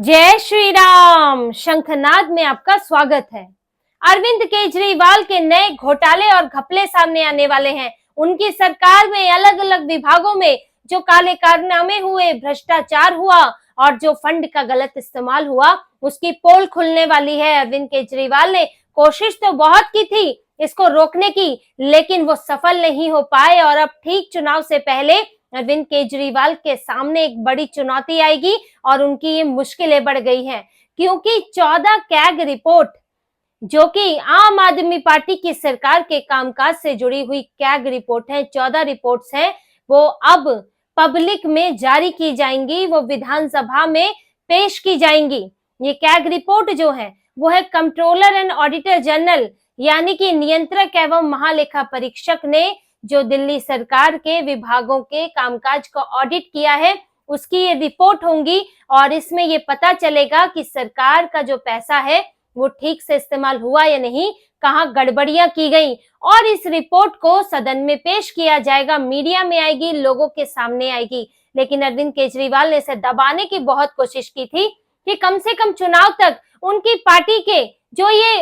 जय श्री राम। शंखनाद में आपका स्वागत है। अरविंद केजरीवाल के नए घोटाले और घपले सामने आने वाले हैं। उनकी सरकार में अलग अलग विभागों में जो काले कारनामे हुए, भ्रष्टाचार हुआ और जो फंड का गलत इस्तेमाल हुआ, उसकी पोल खुलने वाली है। अरविंद केजरीवाल ने कोशिश तो बहुत की थी इसको रोकने की, लेकिन वो सफल नहीं हो पाए और अब ठीक चुनाव से पहले अरविंद केजरीवाल के सामने एक बड़ी चुनौती आएगी और उनकी ये मुश्किलें बढ़ गई हैं, क्योंकि 14 कैग रिपोर्ट जो कि आम आदमी पार्टी की सरकार के कामकाज से जुड़ी हुई कैग रिपोर्ट है, 14 रिपोर्ट्स हैं, वो अब पब्लिक में जारी की जाएंगी, वो विधानसभा में पेश की जाएंगी। ये कैग रिपोर्ट जो है वो है कंट्रोलर एंड ऑडिटर जनरल यानी कि नियंत्रक एवं महालेखा परीक्षक ने जो दिल्ली सरकार के विभागों के कामकाज को ऑडिट किया है, उसकी ये रिपोर्ट होंगी और इसमें ये पता चलेगा कि सरकार का जो पैसा है वो ठीक से इस्तेमाल हुआ या नहीं, कहाँ गड़बड़ियां की गई, और इस रिपोर्ट को सदन में पेश किया जाएगा, मीडिया में आएगी, लोगों के सामने आएगी। लेकिन अरविंद केजरीवाल ने इसे दबाने की बहुत कोशिश की थी कि कम से कम चुनाव तक उनकी पार्टी के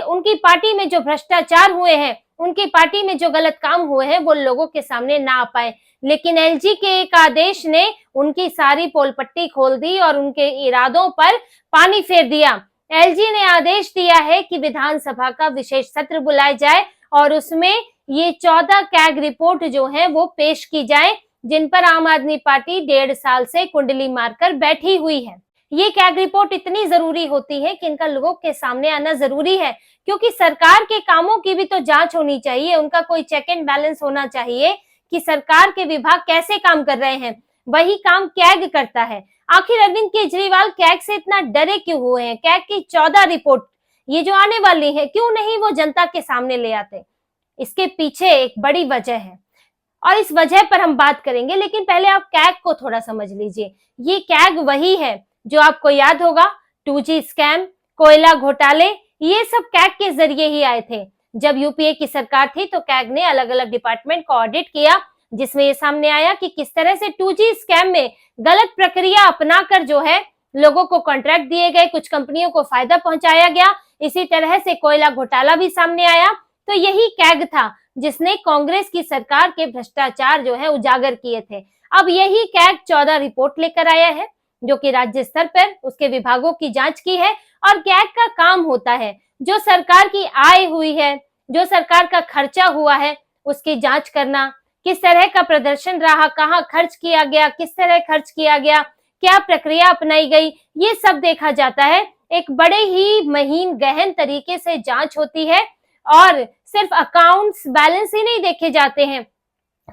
उनकी पार्टी में जो भ्रष्टाचार हुए हैं, उनकी पार्टी में जो गलत काम हुए हैं, वो लोगों के सामने ना आ पाए। लेकिन एलजी के एक आदेश ने उनकी सारी पोल पट्टी खोल दी और उनके इरादों पर पानी फेर दिया। एलजी ने आदेश दिया है कि विधानसभा का विशेष सत्र बुलाया जाए और उसमें ये 14 कैग रिपोर्ट जो है वो पेश की जाए, जिन पर आम आदमी पार्टी 1.5 साल से कुंडली मारकर बैठी हुई है। ये कैग रिपोर्ट इतनी जरूरी होती है कि इनका लोगों के सामने आना जरूरी है, क्योंकि सरकार के कामों की भी तो जांच होनी चाहिए, उनका कोई चेक एंड बैलेंस होना चाहिए कि सरकार के विभाग कैसे काम कर रहे हैं। वही काम कैग करता है। आखिर अरविंद केजरीवाल कैग से इतना डरे क्यों हुए हैं? कैग की 14 रिपोर्ट ये जो आने वाली है, क्यों नहीं वो जनता के सामने ले आते? इसके पीछे एक बड़ी वजह है और इस वजह पर हम बात करेंगे, लेकिन पहले आप कैग को थोड़ा समझ लीजिए। ये कैग वही है जो आपको याद होगा 2G स्कैम, कोयला घोटाले, ये सब कैग के जरिए ही आए थे। जब यूपीए की सरकार थी तो कैग ने अलग अलग डिपार्टमेंट को ऑडिट किया, जिसमें ये सामने आया कि किस तरह से 2G स्कैम में गलत प्रक्रिया अपनाकर जो है लोगों को कॉन्ट्रैक्ट दिए गए, कुछ कंपनियों को फायदा पहुंचाया गया। इसी तरह से कोयला घोटाला भी सामने आया। तो यही कैग था जिसने कांग्रेस की सरकार के भ्रष्टाचार जो है उजागर किए थे। अब यही कैग 14 रिपोर्ट लेकर आया है जो कि राज्य स्तर पर उसके विभागों की जांच की है। और कैग का काम होता है जो सरकार की आय हुई है, जो सरकार का खर्चा हुआ है, उसकी जांच करना, किस तरह का प्रदर्शन रहा, कहाँ खर्च किया गया, किस तरह खर्च किया गया, क्या प्रक्रिया अपनाई गई, ये सब देखा जाता है। एक बड़े ही महीन गहन तरीके से जांच होती है और सिर्फ अकाउंट्स बैलेंस ही नहीं देखे जाते हैं,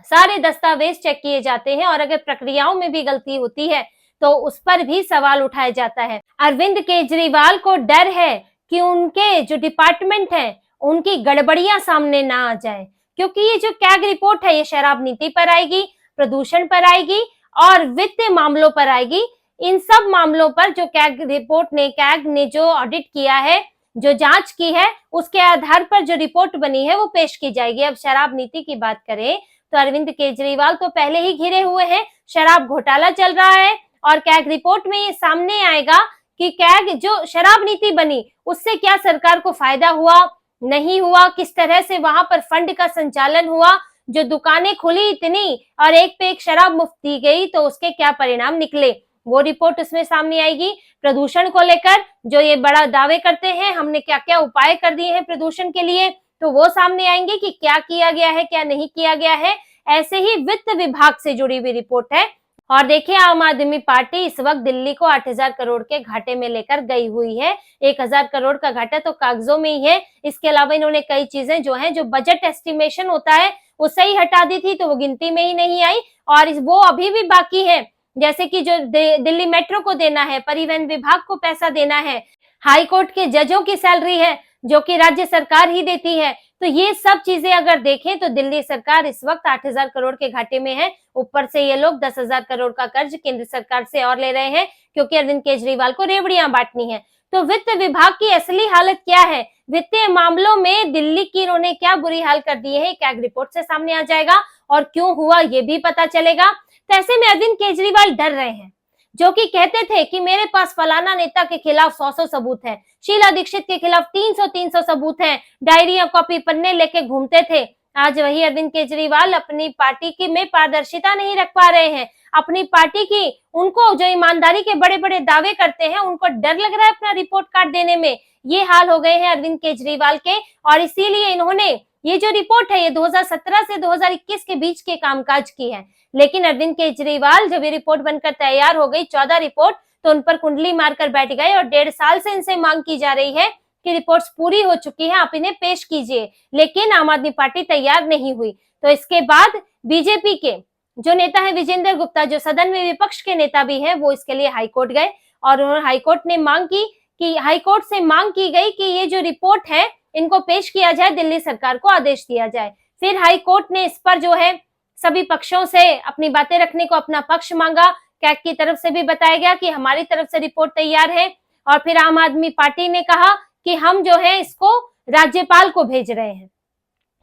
सारे दस्तावेज चेक किए जाते हैं और अगर प्रक्रियाओं में भी गलती होती है तो उस पर भी सवाल उठाया जाता है। अरविंद केजरीवाल को डर है कि उनके जो डिपार्टमेंट है उनकी गड़बड़ियां सामने ना आ जाए, क्योंकि ये जो कैग रिपोर्ट है ये शराब नीति पर आएगी, प्रदूषण पर आएगी और वित्तीय मामलों पर आएगी। इन सब मामलों पर जो कैग ने जो ऑडिट किया है, जो जांच की है, उसके आधार पर जो रिपोर्ट बनी है वो पेश की जाएगी। अब शराब नीति की बात करें तो अरविंद केजरीवाल तो पहले ही घिरे हुए हैं, शराब घोटाला चल रहा है और कैग रिपोर्ट में ये सामने आएगा कि कैग जो शराब नीति बनी उससे क्या सरकार को फायदा हुआ, नहीं हुआ, किस तरह से वहां पर फंड का संचालन हुआ, जो दुकानें खुली इतनी और एक पे एक शराब मुफ्त दी गई तो उसके क्या परिणाम निकले, वो रिपोर्ट उसमें सामने आएगी। प्रदूषण को लेकर जो ये बड़ा दावे करते हैं, हमने क्या क्या उपाय कर दिए हैं प्रदूषण के लिए, तो वो सामने आएंगे कि क्या किया गया है, क्या नहीं किया गया है। ऐसे ही वित्त विभाग से जुड़ी हुई रिपोर्ट है। और देखिए, आम आदमी पार्टी इस वक्त दिल्ली को 8,000 करोड़ के घाटे में लेकर गई हुई है। 1,000 करोड़ का घाटा तो कागजों में ही है। इसके अलावा इन्होंने कई चीजें जो है, जो बजट एस्टिमेशन होता है उससे ही हटा दी थी, तो वो गिनती में ही नहीं आई और वो अभी भी बाकी है। जैसे कि जो दिल्ली मेट्रो को देना है, परिवहन विभाग को पैसा देना है, हाई कोर्ट के जजों की सैलरी है जो कि राज्य सरकार ही देती है। तो ये सब चीजें अगर देखें तो दिल्ली सरकार इस वक्त 8,000 करोड़ के घाटे में है। ऊपर से ये लोग 10,000 करोड़ का कर्ज केंद्र सरकार से और ले रहे हैं, क्योंकि अरविंद केजरीवाल को रेवड़ियां बांटनी है। तो वित्त विभाग की असली हालत क्या है, वित्तीय मामलों में दिल्ली की इन्होंने क्या बुरी हाल कर दी है, कैग रिपोर्ट से सामने आ जाएगा और क्यों हुआ ये भी पता चलेगा। तो ऐसे में अरविंद केजरीवाल डर रहे हैं, जो कि कहते थे कि मेरे पास फलाना नेता के खिलाफ 100 सबूत है, शीला दीक्षित के खिलाफ 300 सबूत हैं, डायरिया कॉपी पन्ने लेके घूमते थे। आज वही अरविंद केजरीवाल अपनी पार्टी की में पारदर्शिता नहीं रख पा रहे हैं, अपनी पार्टी की उनको जो ईमानदारी के बड़े बड़े दावे करते हैं उनको डर लग रहा है अपना रिपोर्ट कार्ड देने में। ये हाल हो गए हैं अरविंद केजरीवाल के, और इसीलिए इन्होंने ये जो रिपोर्ट है ये 2017 से 2021 के बीच के कामकाज की है। लेकिन अरविंद केजरीवाल जब ये रिपोर्ट बनकर तैयार हो गई 14 रिपोर्ट, तो उन पर कुंडली मारकर बैठ गए और 1.5 साल से इनसे मांग की जा रही है कि रिपोर्ट्स पूरी हो चुकी है, आप इन्हें पेश कीजिए, लेकिन आम आदमी पार्टी तैयार नहीं हुई। तो इसके बाद बीजेपी के जो नेता है विजेंद्र गुप्ता, जो सदन में विपक्ष के नेता भी हैं, वो इसके लिए हाईकोर्ट गए और उन्होंने हाईकोर्ट ने मांग की कि हाईकोर्ट से मांग की गई कि ये जो रिपोर्ट है इनको पेश किया जाए, दिल्ली सरकार को आदेश दिया जाए। फिर हाईकोर्ट ने इस पर जो है सभी पक्षों से अपनी बातें रखने को अपना पक्ष मांगा। कैग की तरफ से भी बताया गया कि हमारी तरफ से रिपोर्ट तैयार है, और फिर आम आदमी पार्टी ने कहा कि हम जो है इसको राज्यपाल को भेज रहे हैं।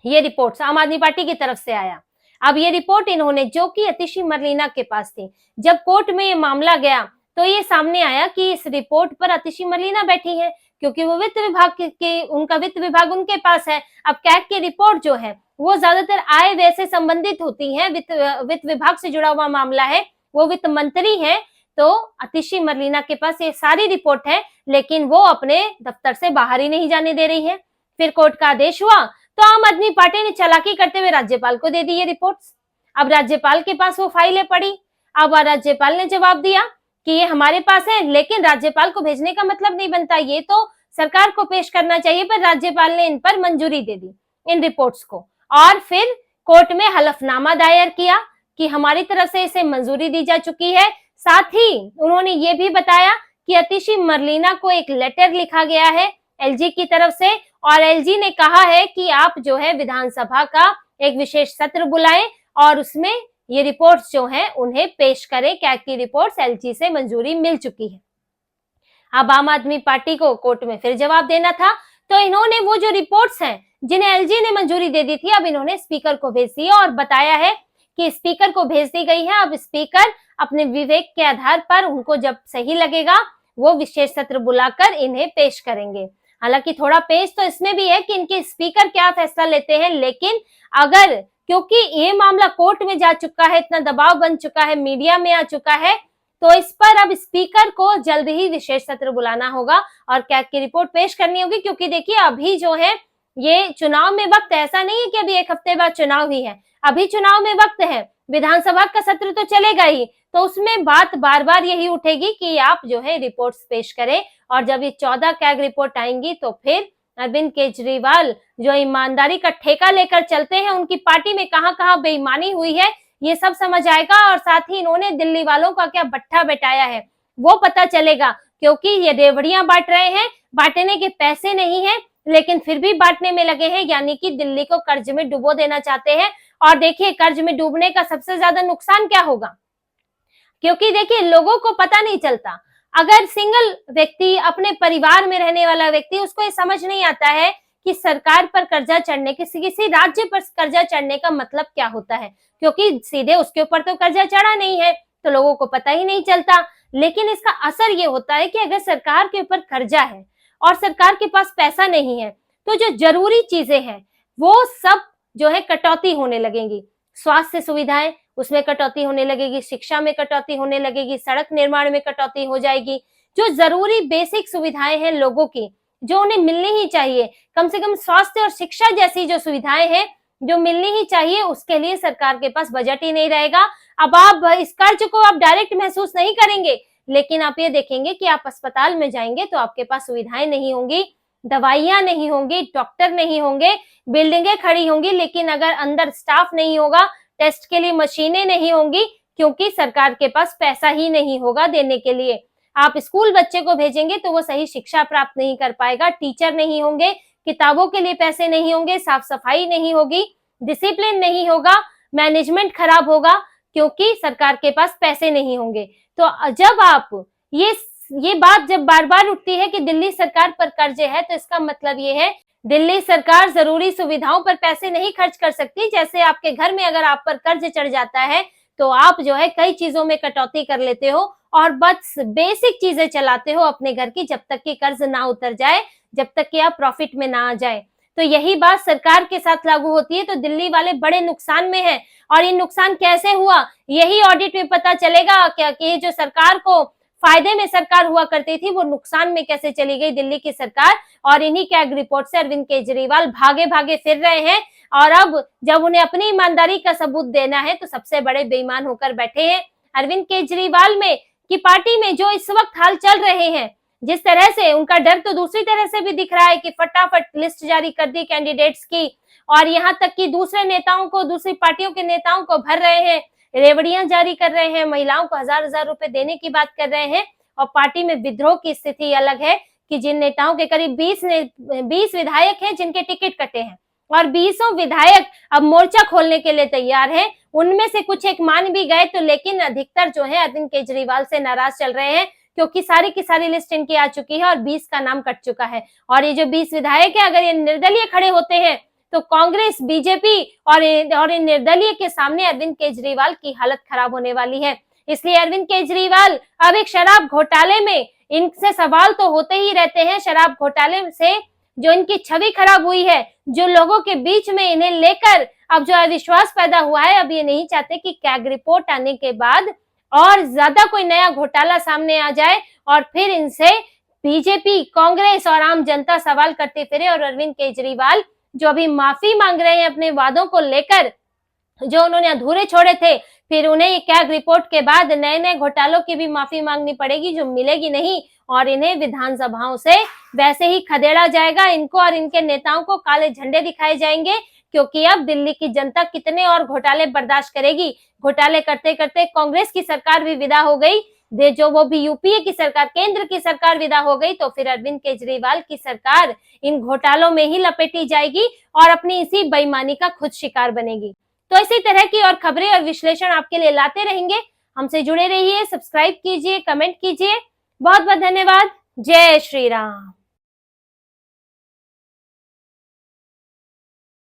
ये रिपोर्ट आम आदमी पार्टी की तरफ से आया। अब ये रिपोर्ट इन्होंने, जो कि अतिशी मरलीना के पास थी, जब कोर्ट में ये मामला गया तो ये सामने आया कि इस रिपोर्ट पर अतिशी मरलीना बैठी है, क्योंकि वो वित्त विभाग के उनका वित्त विभाग उनके पास है। अब कैग की रिपोर्ट जो है वो ज्यादातर आय व्यय से संबंधित होती है, वित्त विभाग से जुड़ा हुआ मामला है, वो वित्त मंत्री है, तो अतिशी मरलीना के पास ये सारी रिपोर्ट है, लेकिन वो अपने दफ्तर से बाहर ही नहीं जाने दे रही है। फिर कोर्ट का आदेश हुआ तो आम आदमी पार्टी ने चालाकी करते हुए राज्यपाल को दे दी ये रिपोर्ट्स। अब राज्यपाल के पास वो फाइलें पड़ी। अब राज्यपाल ने जवाब दिया कि ये हमारे पास है, लेकिन राज्यपाल को भेजने का मतलब नहीं बनता, ये तो सरकार को पेश करना चाहिए, पर राज्यपाल ने इन पर मंजूरी दे दी, इन रिपोर्ट्स को। और फिर कोर्ट में हलफनामा दायर किया कि हमारी तरफ से इसे मंजूरी दी जा चुकी है। साथ ही उन्होंने ये भी बताया कि अतिशी मरलीना को एक लेटर लिखा गया है एलजी की तरफ से, और एलजी ने कहा है कि आप जो है विधानसभा का एक विशेष सत्र बुलाएं और उसमें ये रिपोर्ट्स जो हैं उन्हें पेश करें। कैग की रिपोर्ट्स एलजी से मंजूरी मिल चुकी है। अब आम आदमी पार्टी को कोर्ट में फिर जवाब देना था, तो इन्होंने वो जो रिपोर्ट्स हैं जिन्हें एलजी ने मंजूरी दे दी थी, अब इन्होंने स्पीकर को भेज दी और बताया है कि स्पीकर को भेज दी गई है। अब स्पीकर अपने विवेक के आधार पर उनको जब सही लगेगा वो विशेष सत्र बुलाकर इन्हें पेश करेंगे। हालांकि थोड़ा पेश तो इसमें भी है कि इनके स्पीकर क्या फैसला लेते हैं, लेकिन अगर, क्योंकि ये मामला कोर्ट में जा चुका है, इतना दबाव बन चुका है, मीडिया में आ चुका है, तो इस पर अब स्पीकर को जल्द ही विशेष सत्र बुलाना होगा और कैग की रिपोर्ट पेश करनी होगी। क्योंकि देखिए अभी जो है ये चुनाव में वक्त, ऐसा नहीं है कि अभी एक हफ्ते बाद चुनाव ही है, अभी चुनाव में वक्त है, विधानसभा का सत्र तो चलेगा ही, तो उसमें बात बार बार यही उठेगी कि आप जो है रिपोर्ट्स पेश करें। और जब ये 14 कैग रिपोर्ट आएंगी तो फिर अरविंद केजरीवाल जो ईमानदारी का ठेका लेकर चलते हैं, उनकी पार्टी में कहां कहां बेईमानी हुई है ये सब समझ आएगा, और साथ ही इन्होंने दिल्ली वालों का क्या भट्ठा बैठाया है वो पता चलेगा। क्योंकि ये रेवड़ियां बांट रहे हैं, बांटने के पैसे नहीं है, लेकिन फिर भी बांटने में लगे हैं, यानी कि दिल्ली को कर्ज में डुबो देना चाहते हैं। और देखिए कर्ज में डूबने का सबसे ज्यादा नुकसान क्या होगा, क्योंकि देखिए लोगों को पता नहीं चलता। अगर सिंगल व्यक्ति, अपने परिवार में रहने वाला व्यक्ति, उसको ये समझ नहीं आता है कि सरकार पर कर्जा चढ़ने, किसी राज्य पर कर्जा चढ़ने का मतलब क्या होता है, क्योंकि सीधे उसके ऊपर तो कर्जा चढ़ा नहीं है, तो लोगों को पता ही नहीं चलता। लेकिन इसका असर ये होता है कि अगर सरकार के ऊपर कर्जा है और सरकार के पास पैसा नहीं है, तो जो जरूरी चीजें हैं वो सब जो है कटौती होने लगेंगी। स्वास्थ्य सुविधाएं, उसमें कटौती होने लगेगी, शिक्षा में कटौती होने लगेगी, सड़क निर्माण में कटौती हो जाएगी। जो जरूरी बेसिक सुविधाएं हैं लोगों की, जो उन्हें मिलनी ही चाहिए, कम से कम स्वास्थ्य और शिक्षा जैसी जो सुविधाएं हैं जो मिलनी ही चाहिए, उसके लिए सरकार के पास बजट ही नहीं रहेगा। अब आप इस कर्ज को आप डायरेक्ट महसूस नहीं करेंगे, लेकिन आप ये देखेंगे कि आप अस्पताल में जाएंगे तो आपके पास सुविधाएं नहीं होंगी, दवाइयां नहीं होंगी, डॉक्टर नहीं होंगे, बिल्डिंगें खड़ी होंगी, लेकिन अगर अंदर स्टाफ नहीं होगा, टेस्ट के लिए मशीनें नहीं होंगी, क्योंकि सरकार के पास पैसा ही नहीं होगा देने के लिए। आप स्कूल बच्चे को भेजेंगे तो वो सही शिक्षा प्राप्त नहीं कर पाएगा, टीचर नहीं होंगे, किताबों के लिए पैसे नहीं होंगे, साफ सफाई नहीं होगी, डिसिप्लिन नहीं होगा, मैनेजमेंट खराब होगा, क्योंकि सरकार के पास पैसे नहीं होंगे। तो जब आप ये बात जब बार बार उठती है कि दिल्ली सरकार पर कर्जे है, तो इसका मतलब ये है दिल्ली सरकार जरूरी सुविधाओं पर पैसे नहीं खर्च कर सकती। जैसे आपके घर में अगर आप पर कर्ज चढ़ जाता है तो आप जो है कई चीजों में कटौती कर लेते हो और बस बेसिक चीजें चलाते हो अपने घर की, जब तक कि कर्ज ना उतर जाए, जब तक कि आप प्रॉफिट में ना आ जाए। तो यही बात सरकार के साथ लागू होती है। तो दिल्ली वाले बड़े नुकसान में हैं और ये नुकसान कैसे हुआ, यही ऑडिट में पता चलेगा क्या कि जो सरकार को फायदे में सरकार हुआ करती थी वो नुकसान में कैसे चली गई दिल्ली की सरकार। और इन्हीं कैग रिपोर्ट से अरविंद केजरीवाल भागे भागे फिर रहे हैं और अब जब उन्हें अपनी ईमानदारी का सबूत देना है तो सबसे बड़े बेईमान होकर बैठे हैं। अरविंद केजरीवाल में की पार्टी में जो इस वक्त हाल चल रहे हैं, जिस तरह से उनका डर तो दूसरी तरह से भी दिख रहा है कि फटाफट लिस्ट जारी कर दी कैंडिडेट्स की और यहाँ तक कि दूसरे नेताओं को, दूसरी पार्टियों के नेताओं को भर रहे हैं, रेवड़ियां जारी कर रहे हैं, महिलाओं को 1000-1000 रुपए देने की बात कर रहे हैं। और पार्टी में विद्रोह की स्थिति अलग है कि जिन नेताओं के करीब 20 विधायक हैं जिनके टिकट कटे हैं और 20 विधायक अब मोर्चा खोलने के लिए तैयार हैं। उनमें से कुछ एक मान भी गए तो, लेकिन अधिकतर जो है अरविंद केजरीवाल से नाराज चल रहे हैं क्योंकि सारी की सारी लिस्ट इनकी आ चुकी है और 20 का नाम कट चुका है। और ये जो 20 विधायक है, अगर ये निर्दलीय खड़े होते हैं तो कांग्रेस, बीजेपी और इन निर्दलीय के सामने अरविंद केजरीवाल की हालत खराब होने वाली है। इसलिए अरविंद केजरीवाल अब एक शराब घोटाले में, इनसे सवाल तो होते ही रहते हैं, शराब घोटाले से जो इनकी छवि खराब हुई है, जो लोगों के बीच में इन्हें लेकर अब जो अविश्वास पैदा हुआ है, अब ये नहीं चाहते कि कैग रिपोर्ट आने के बाद और ज्यादा कोई नया घोटाला सामने आ जाए और फिर इनसे बीजेपी, कांग्रेस और आम जनता सवाल करते फिरे। और अरविंद केजरीवाल जो अभी माफी मांग रहे हैं अपने वादों को लेकर, जो उन्होंने अधूरे छोड़े थे, फिर उन्हें ये कैग रिपोर्ट के बाद नए नए घोटालों की भी माफी मांगनी पड़ेगी, जो मिलेगी नहीं और इन्हें विधानसभाओं से वैसे ही खदेड़ा जाएगा। इनको और इनके नेताओं को काले झंडे दिखाए जाएंगे क्योंकि अब दिल्ली की जनता कितने और घोटाले बर्दाश्त करेगी। घोटाले करते करते कांग्रेस की सरकार भी विदा हो गई, जो वो भी यूपीए की सरकार, केंद्र की सरकार विदा हो गई, तो फिर अरविंद केजरीवाल की सरकार इन घोटालों में ही लपेटी जाएगी और अपनी इसी बेईमानी का खुद शिकार बनेगी। तो इसी तरह की और खबरें और विश्लेषण आपके लिए लाते रहेंगे। हमसे जुड़े रहिए, सब्सक्राइब कीजिए, कमेंट कीजिए। बहुत बहुत धन्यवाद। जय श्री राम।